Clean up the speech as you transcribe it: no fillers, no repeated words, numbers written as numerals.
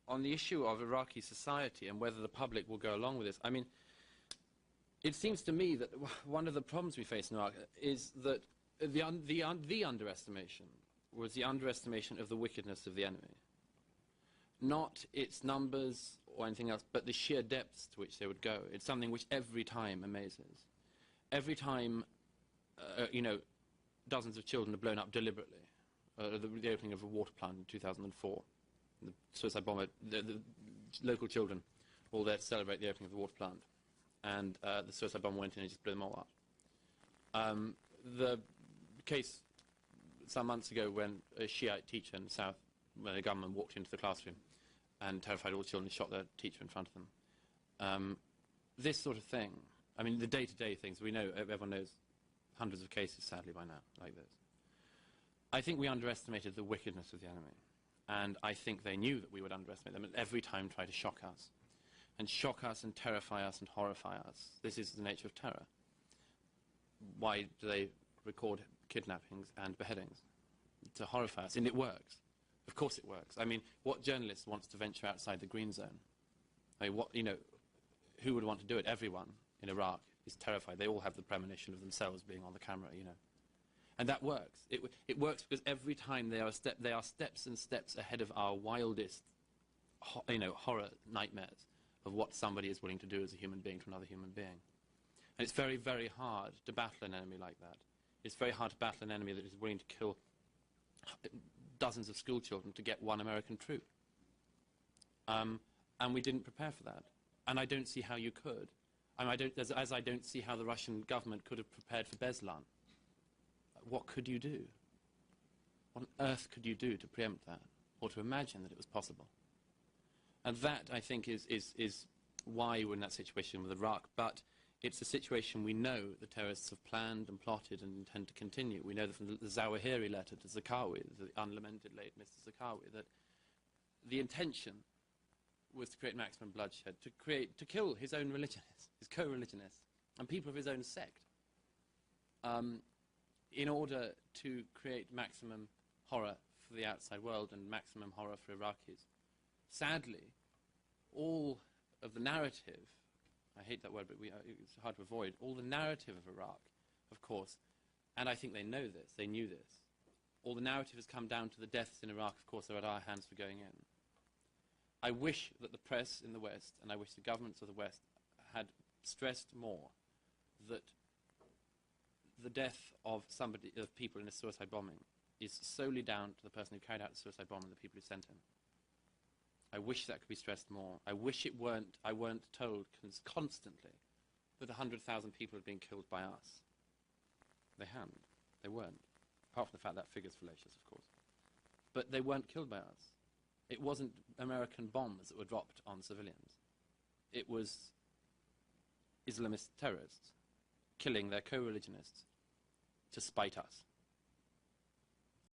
on the issue of Iraqi society and whether the public will go along with this, I mean, it seems to me that one of the problems we face in Iraq is that the underestimation was the underestimation of the wickedness of the enemy. Not its numbers or anything else, but the sheer depths to which they would go. It's something which every time amazes. Every time, you know, dozens of children are blown up deliberately. The opening of a water plant in 2004. The suicide bomber, the local children all there to celebrate the opening of the water plant. And the suicide bomber went in and just blew them all up. The case some months ago when a Shiite teacher in the south, when the gunman walked into the classroom and terrified all the children and shot their teacher in front of them. This sort of thing, I mean, the day-to-day things, we know, everyone knows hundreds of cases, sadly, by now, like this. I think we underestimated the wickedness of the enemy. And I think they knew that we would underestimate them and every time try to shock us. And shock us and terrify us and horrify us. This is the nature of terror. Why do they record kidnappings and beheadings? To horrify us. And it works. Of course it works. I mean, what journalist wants to venture outside the green zone? I mean, you know, who would want to do it? Everyone in Iraq is terrified. They all have the premonition of themselves being on the camera, you know. And that works. It works because every time they are steps and steps ahead of our wildest, you know, horror nightmares of what somebody is willing to do as a human being to another human being. And it's very, very hard to battle an enemy like that. It's very hard to battle an enemy that is willing to kill dozens of school children to get one American troop. And we didn't prepare for that. And I don't see how you could. I mean, as I don't see how the Russian government could have prepared for Beslan. What could you do? What on earth could you do to preempt that, or to imagine that it was possible? And that, I think, is why we're in that situation with Iraq. But it's a situation we know the terrorists have planned and plotted and intend to continue. We know that from the Zawahiri letter to Zarqawi, the unlamented late Mr. Zarqawi, that the intention was to create maximum bloodshed, to kill his own religionists, his co-religionists, and people of his own sect, in order to create maximum horror for the outside world and maximum horror for Iraqis. Sadly, all of the narrative, I hate that word, but it's hard to avoid, all the narrative of Iraq, of course, and I think they know this, they knew this, all the narrative has come down to the deaths in Iraq, of course, are at our hands for going in. I wish that the press in the West, and I wish the governments of the West, had stressed more that the death of people in a suicide bombing is solely down to the person who carried out the suicide bomb and the people who sent him. I wish that could be stressed more. I wish I weren't told constantly that 100,000 people had been killed by us. They hadn't. They weren't. Apart from the fact that figure's fallacious, of course. But they weren't killed by us. It wasn't American bombs that were dropped on civilians. It was Islamist terrorists killing their co-religionists to spite us.